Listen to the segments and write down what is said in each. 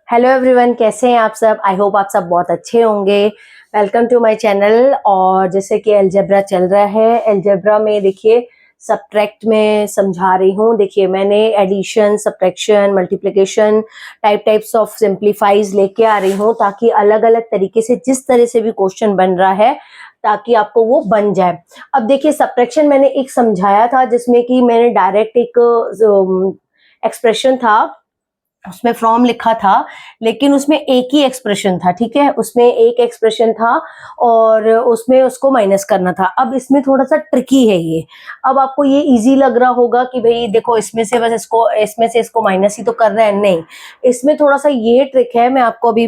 Hello everyone, कैसे हैं आप सब। आई होप आप सब बहुत अच्छे होंगे। Welcome to my channel. और जैसे कि अलजेब्रा चल रहा है, अलजेब्रा में देखिए सब्ट्रैक्ट में समझा रही हूँ। देखिए मैंने addition, subtraction, multiplication types of simplifies लेके आ रही हूँ ताकि अलग अलग तरीके से जिस तरह से भी क्वेश्चन बन रहा है ताकि आपको वो बन जाए। अब देखिए सब्ट्रैक्शन मैंने एक समझाया था जिसमें कि मैंने डायरेक्ट एक एक्सप्रेशन था, उसमें फ्रॉम लिखा था, लेकिन उसमें एक ही एक्सप्रेशन था। ठीक है, उसमें एक एक्सप्रेशन था और उसमें उसको माइनस करना था। अब इसमें थोड़ा सा ट्रिकी है ये। अब आपको ये इजी लग रहा होगा कि भाई देखो इसमें से बस इसमें से इसको माइनस ही तो करना है। नहीं, इसमें थोड़ा सा ये ट्रिक है। मैं आपको अभी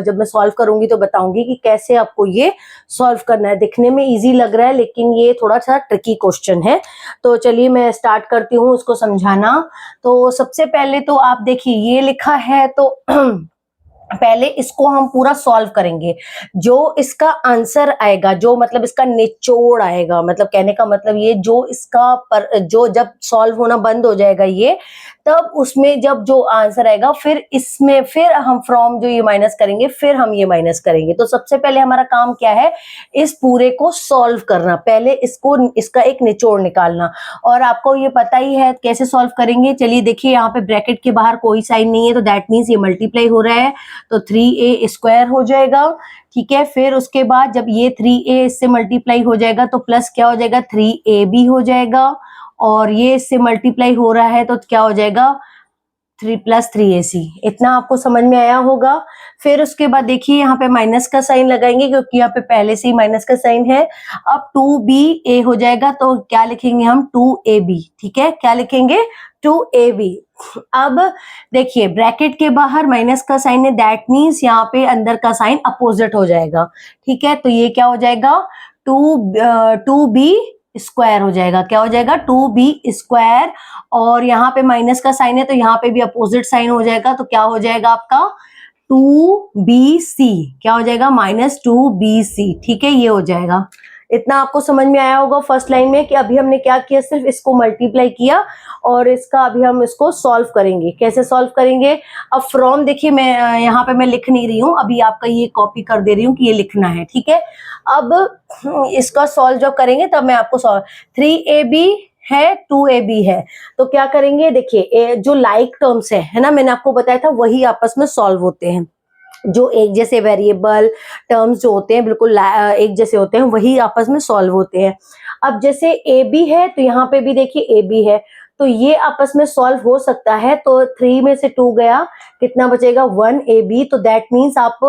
जब मैं सॉल्व करूंगी तो बताऊंगी कि कैसे आपको ये सॉल्व करना है। दिखने में इजी लग रहा है लेकिन ये थोड़ा सा ट्रिकी क्वेश्चन है। तो चलिए मैं स्टार्ट करती हूँ उसको समझाना। तो सबसे पहले तो आप देखिए ये लिखा है तो पहले इसको हम पूरा सॉल्व करेंगे। जो इसका आंसर आएगा, जो मतलब इसका निचोड़ आएगा, मतलब कहने का मतलब ये जो जब सॉल्व होना बंद हो जाएगा ये, तब उसमें जब जो आंसर आएगा फिर इसमें फिर हम फ्रॉम जो ये माइनस करेंगे फिर हम ये माइनस करेंगे। तो सबसे पहले हमारा काम क्या है, इस पूरे को सॉल्व करना। पहले इसका एक निचोड़ निकालना। और आपको ये पता ही है कैसे सॉल्व करेंगे। चलिए देखिए, यहाँ पे ब्रैकेट के बाहर कोई साइन नहीं है तो दैट मीन्स ये मल्टीप्लाई हो रहा है, तो 3a स्क्वायर हो जाएगा। ठीक है, फिर उसके बाद जब ये 3a इससे मल्टीप्लाई हो जाएगा तो प्लस क्या हो जाएगा, 3ab हो जाएगा। और ये इससे मल्टीप्लाई हो रहा है तो क्या हो जाएगा, 3 + 3ac। इतना आपको समझ में आया होगा। फिर उसके बाद देखिए यहाँ पे माइनस का साइन लगाएंगे क्योंकि यहाँ पे पहले से ही माइनस का साइन है। अब 2ba हो जाएगा तो क्या लिखेंगे हम, 2ab। ठीक है, क्या लिखेंगे, 2ab। अब देखिए ब्रैकेट के बाहर माइनस का साइन है, दैट मीन्स यहाँ पे अंदर का साइन अपोजिट हो जाएगा। ठीक है, तो ये क्या हो जाएगा, 2b स्क्वायर हो जाएगा। क्या हो जाएगा, 2b स्क्वायर। और यहाँ पे माइनस का साइन है तो यहाँ पे भी अपोजिट साइन हो जाएगा। तो क्या हो जाएगा आपका 2bc। क्या हो जाएगा, -2bc। ठीक है, ये हो जाएगा। इतना आपको समझ में आया होगा फर्स्ट लाइन में कि अभी हमने क्या किया, सिर्फ इसको मल्टीप्लाई किया और इसका अभी हम इसको सॉल्व करेंगे। कैसे सॉल्व करेंगे, अब फ्रॉम देखिए मैं यहाँ पे मैं लिख नहीं रही हूँ, अभी आपका ये कॉपी कर दे रही हूँ कि ये लिखना है। ठीक है, अब इसका सॉल्व जब करेंगे तब मैं आपको सॉल्व, 3ab है, 2ab है, तो क्या करेंगे, देखिए जो लाइक टर्म्स है ना, मैंने आपको बताया था वही आपस में सॉल्व होते हैं। जो एक जैसे वेरिएबल टर्म्स जो होते हैं बिल्कुल एक जैसे होते हैं वही आपस में सॉल्व होते हैं। अब जैसे ए बी है तो यहाँ पे भी देखिए ए बी है, तो ये आपस में सॉल्व हो सकता है। तो 3 में से 2 गया, कितना बचेगा, 1ab। तो दैट मीन्स आप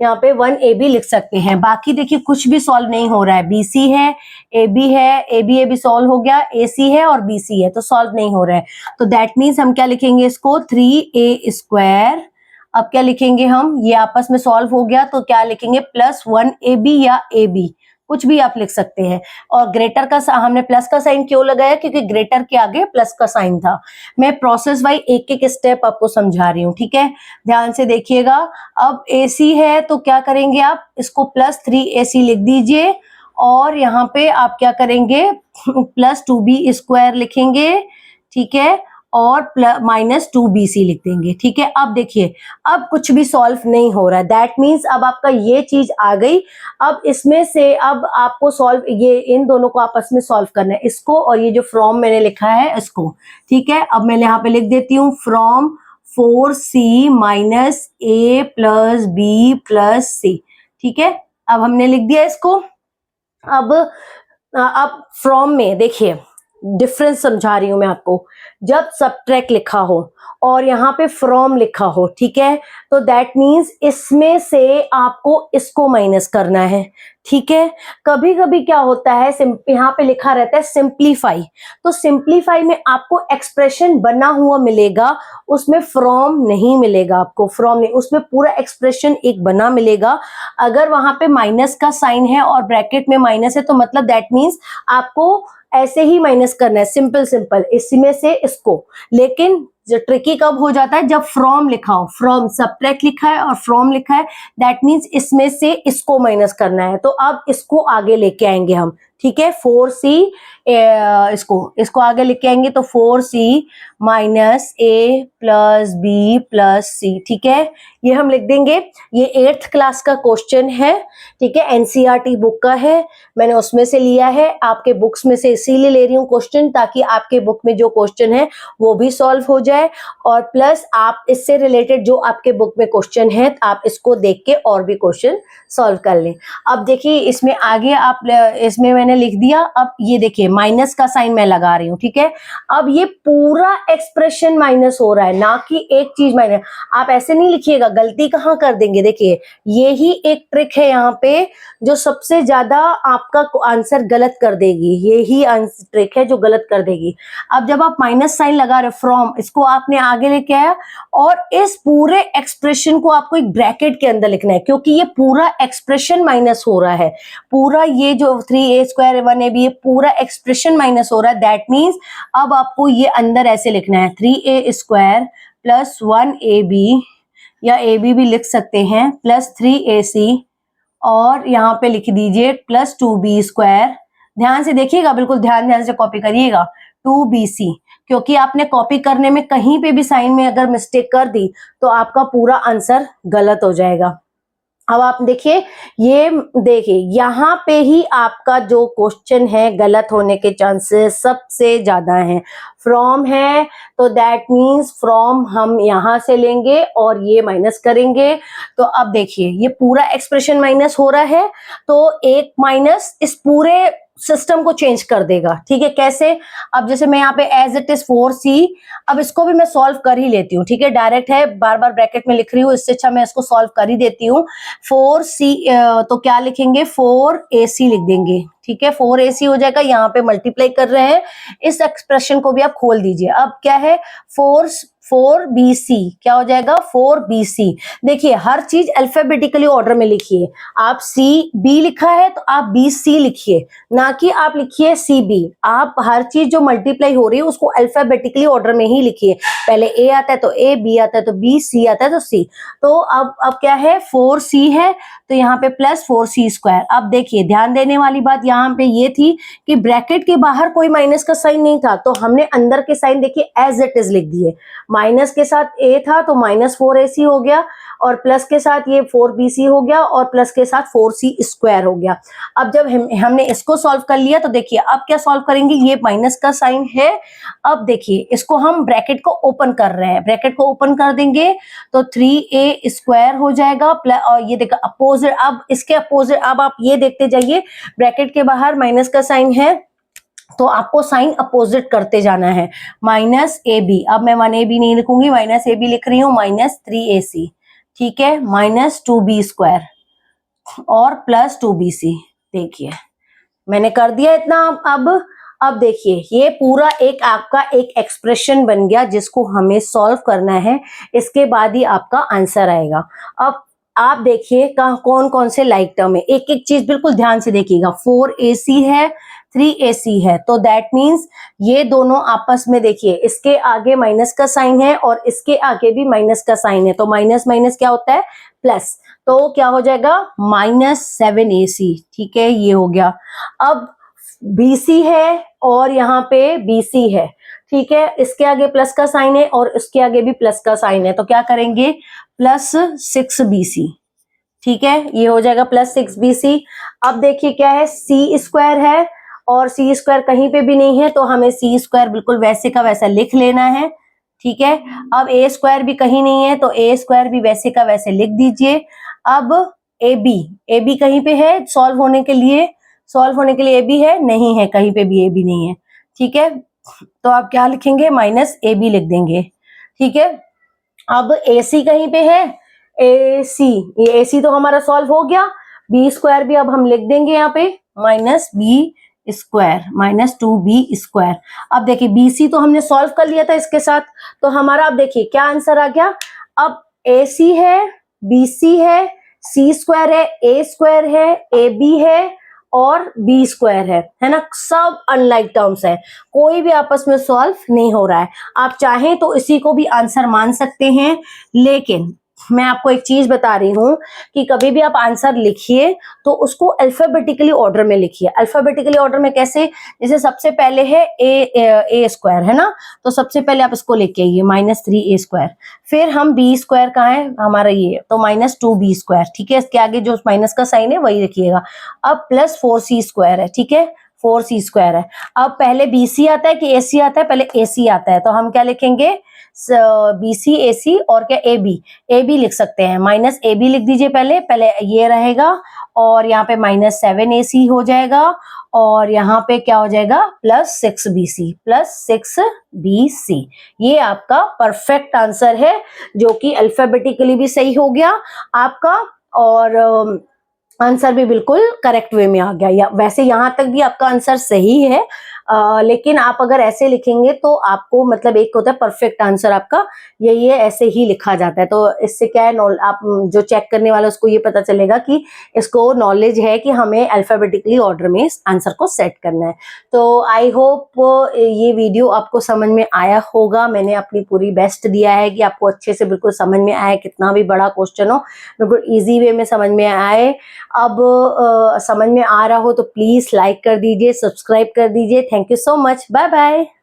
यहाँ पे 1ab लिख सकते हैं। बाकी देखिए कुछ भी सॉल्व नहीं हो रहा है, bc है, ab है, ab सॉल्व हो गया, ac है और bc है, तो सॉल्व नहीं हो रहा है। तो दैट मीन्स हम क्या लिखेंगे इसको, 3a स्क्वायर। अब क्या लिखेंगे हम, ये आपस में सॉल्व हो गया तो क्या लिखेंगे, +1ab या ab, कुछ भी आप लिख सकते हैं। और ग्रेटर का हमने प्लस का साइन क्यों लगाया, क्योंकि ग्रेटर के आगे प्लस का साइन था। मैं प्रोसेस वाइज एक एक स्टेप आपको समझा रही हूँ। ठीक है, ध्यान से देखिएगा। अब AC है तो क्या करेंगे, आप इसको +3ac लिख दीजिए और यहाँ पे आप क्या करेंगे, +2b स्क्वायर लिखेंगे। ठीक है, और -2bc लिख देंगे। ठीक है, अब देखिए अब कुछ भी सॉल्व नहीं हो रहा है, दैट मीन्स अब आपका ये चीज आ गई। अब इसमें से अब आपको सॉल्व, ये इन दोनों को आपस में सॉल्व करना है, इसको और ये जो फ्रॉम मैंने लिखा है इसको। ठीक है, अब मैं यहाँ पे लिख देती हूँ, from 4c - a + b + c। ठीक है, अब हमने लिख दिया इसको। अब फ्रॉम में देखिए डिफरेंस समझा रही हूं मैं आपको। जब सब्ट्रैक्ट लिखा हो और यहाँ पे फ्रॉम लिखा हो, ठीक है, तो दैट मीन्स इसमें से आपको इसको माइनस करना है। ठीक है, कभी कभी क्या होता है, यहाँ पे लिखा रहता है सिंप्लीफाई, तो सिंप्लीफाई में आपको एक्सप्रेशन बना हुआ मिलेगा, उसमें फ्रॉम नहीं मिलेगा आपको, फ्रॉम नहीं, उसमें पूरा एक्सप्रेशन एक बना मिलेगा। अगर वहां पे माइनस का साइन है और ब्रैकेट में माइनस है तो मतलब दैट मीन्स आपको ऐसे ही माइनस करना है, सिंपल सिंपल, इसमें से इसको। लेकिन जो ट्रिकी कब हो जाता है, जब फ्रॉम लिखा हो, फ्रॉम सब्ट्रैक्ट लिखा है और फ्रॉम लिखा है, दैट मीन्स इसमें से इसको माइनस करना है। तो अब इसको आगे लेके आएंगे हम। ठीक है 4c, इसको आगे लिख के आएंगे तो 4c minus a plus b plus c, ठीक है ये हम लिख देंगे। ये 8th क्लास का क्वेश्चन है, ठीक है एनसीईआरटी बुक का है, मैंने उसमें से लिया है, आपके बुक्स में से इसीलिए ले रही हूँ क्वेश्चन ताकि आपके बुक में जो क्वेश्चन है वो भी सॉल्व हो जाए, और प्लस आप इससे रिलेटेड जो आपके बुक में क्वेश्चन है आप इसको देख के और भी क्वेश्चन सॉल्व कर लें। अब देखिए इसमें आगे आप इसमें मैंने लिख दिया, अब ये देखिए माइनस का साइन मैं लगा रही हूँ, ठीक है अब ये पूरा एक्सप्रेशन माइनस हो रहा है, ना कि एक चीज माइनस। आप ऐसे नहीं लिखिएगा, गलती कहाँ कर देंगे, देखिए ये ही एक ट्रिक है यहाँ पे जो सबसे ज्यादा आपका आंसर गलत कर देगी, ये ही ट्रिक है जो गलत कर देगी। अब जब आप माइनस साइन लगा रहे फ्रॉम, इसको आपने आगे लेके आया और इस पूरे एक्सप्रेशन को आपको एक ब्रैकेट के अंदर लिखना है, क्योंकि ये पूरा एक्सप्रेशन माइनस हो रहा है, पूरा ये जो 3a² 1ab ये पूरा एक्सप्रेशन माइनस हो रहा है। दैट मीन्स अब आपको ये अंदर ऐसे लिखना है 3a² प्लस 1ab, या ab भी लिख सकते हैं, प्लस 3ac, और यहाँ पे लिख दीजिए प्लस 2b²। ध्यान से देखिएगा, बिल्कुल ध्यान से कॉपी करिएगा 2bc, क्योंकि आपने कॉपी करने में कहीं पे भी साइन में अगर मिस्टेक कर दी तो आपका पूरा आंसर गलत हो जाएगा। अब आप देखिए, ये देखिए यहाँ पे ही आपका जो क्वेश्चन है गलत होने के चांसेस सबसे ज्यादा हैं। फ्रॉम है तो दैट मीन्स फ्रॉम हम यहाँ से लेंगे और ये माइनस करेंगे, तो अब देखिए ये पूरा एक्सप्रेशन माइनस हो रहा है, तो एक माइनस इस पूरे सिस्टम को चेंज कर देगा, ठीक है कैसे। अब जैसे मैं यहाँ पे एज इट इज 4c, अब इसको भी मैं सॉल्व कर ही लेती हूँ, ठीक है डायरेक्ट है, बार बार ब्रैकेट में लिख रही हूँ, इससे अच्छा मैं इसको सॉल्व कर ही देती हूँ। 4c तो क्या लिखेंगे 4ac लिख देंगे, ठीक है 4ac हो जाएगा, यहाँ पे मल्टीप्लाई कर रहे हैं, इस एक्सप्रेशन को भी आप खोल दीजिए। अब क्या है 4bc क्या हो जाएगा 4bc। देखिए हर चीज अल्फाबेटिकली ऑर्डर में लिखिए, आप b लिखा है तो आप bc लिखिए, ना कि आप लिखिए cb। आप हर चीज जो मल्टीप्लाई हो रही है उसको अल्फाबेटिकली ऑर्डर में ही लिखिए, पहले a आता है तो a, b आता है तो b, c आता है तो c। तो अब क्या है 4c है तो यहाँ पे प्लस 4c²। अब देखिए ध्यान देने वाली बात यहाँ पे ये थी कि ब्रैकेट के बाहर कोई माइनस का साइन नहीं था, तो हमने अंदर के साइन देखिए एज इट इज लिख दिए। माइनस के साथ a था तो माइनस 4ac हो गया, और प्लस के साथ ये 4bc हो गया, और प्लस के साथ 4c² हो गया। अब जब हमने इसको सॉल्व कर लिया तो देखिए अब क्या सॉल्व करेंगे, ये माइनस का साइन है, अब देखिए इसको हम ब्रैकेट को ओपन कर रहे हैं, ब्रैकेट को ओपन कर देंगे तो 3a² हो जाएगा प्लस, और ये देखो अपोजिट, अब इसके अपोजिट, अब आप ये देखते जाइए ब्रैकेट के बाहर माइनस का साइन है तो आपको साइन अपोजिट करते जाना है, माइनस ab। अब मैं 1ab नहीं लिखूंगी, माइनस ab लिख रही हूँ, माइनस 3ac, ठीक है माइनस 2b² और प्लस 2bc। देखिए मैंने कर दिया इतना। अब देखिए ये पूरा एक आपका एक एक्सप्रेशन बन गया जिसको हमें सॉल्व करना है, इसके बाद ही आपका आंसर आएगा। अब आप देखिए कौन कौन से लाइक टर्म है, एक एक चीज बिल्कुल ध्यान से देखिएगा। 4ac है 3ac है, तो दैट मीन्स ये दोनों आपस में देखिए, इसके आगे माइनस का साइन है और इसके आगे भी माइनस का साइन है, तो माइनस माइनस क्या होता है प्लस, तो क्या हो जाएगा -7ac, ठीक है ये हो गया। अब bc है और यहाँ पे bc है, ठीक है इसके आगे प्लस का साइन है और इसके आगे भी प्लस का साइन है, तो क्या करेंगे प्लस 6bc, ठीक है ये हो जाएगा प्लस 6bc। अब देखिए क्या है c² है और c² कहीं पे भी नहीं है, तो हमें c² बिल्कुल वैसे का वैसा लिख लेना है, ठीक है। अब a² भी कहीं नहीं है तो a² भी वैसे का वैसे लिख दीजिए। अब ab कहीं पे है सॉल्व होने के लिए ab है नहीं है, कहीं पे भी ab नहीं है, ठीक है तो आप क्या लिखेंगे -ab लिख देंगे, ठीक है। अब ac कहीं पे है, ये ac तो हमारा सॉल्व हो गया, b² भी अब हम लिख देंगे यहाँ पे -2b²। अब देखिए bc तो हमने सॉल्व कर लिया था इसके साथ, तो हमारा अब देखिए क्या आंसर आ गया। अब ac है bc है c² है a² है ab है और b² है ना, सब अनलाइक टर्म्स है, कोई भी आपस में सॉल्व नहीं हो रहा है। आप चाहें तो इसी को भी आंसर मान सकते हैं, लेकिन मैं आपको एक चीज बता रही हूँ कि कभी भी आप आंसर लिखिए तो उसको अल्फाबेटिकली ऑर्डर में लिखिए। अल्फाबेटिकली ऑर्डर में कैसे? जैसे सबसे पहले है ए स्क्वायर, है ना, तो सबसे पहले आप इसको लेके आइए -3a²। फिर हम बी स्क्वायर कहाँ है हमारा, ये तो -2b², ठीक है। इसके आगे जो माइनस का साइन है वही रखिएगा। अब +4c² है, ठीक है, 4c² है। अब पहले BC आता है कि AC आता है? पहले AC आता है, तो हम क्या लिखेंगे, BC AC और क्या AB लिख सकते हैं, -AB लिख दीजिए। पहले ये रहेगा और यहाँ पे -7AC हो जाएगा और यहाँ पे क्या हो जाएगा, +6BC। ये आपका परफेक्ट आंसर है जो कि अल्फाबेटिकली भी सही हो गया आपका और आंसर भी बिल्कुल करेक्ट वे में आ गया। या वैसे यहाँ तक भी आपका आंसर सही है, लेकिन आप अगर ऐसे लिखेंगे तो आपको मतलब एक होता है परफेक्ट आंसर आपका, ये ऐसे ही लिखा जाता है। तो इससे क्या है, आप जो चेक करने वाला उसको ये पता चलेगा कि इसको नॉलेज है कि हमें अल्फाबेटिकली ऑर्डर में इस आंसर को सेट करना है। तो आई होप ये वीडियो आपको समझ में आया होगा। मैंने अपनी पूरी बेस्ट दिया है कि आपको अच्छे से बिल्कुल समझ में आए, कितना भी बड़ा क्वेश्चन हो बिल्कुल ईजी वे में समझ में आए। अब समझ में आ रहा हो तो प्लीज लाइक कर दीजिए, सब्सक्राइब कर दीजिए। Thank you so much, bye bye.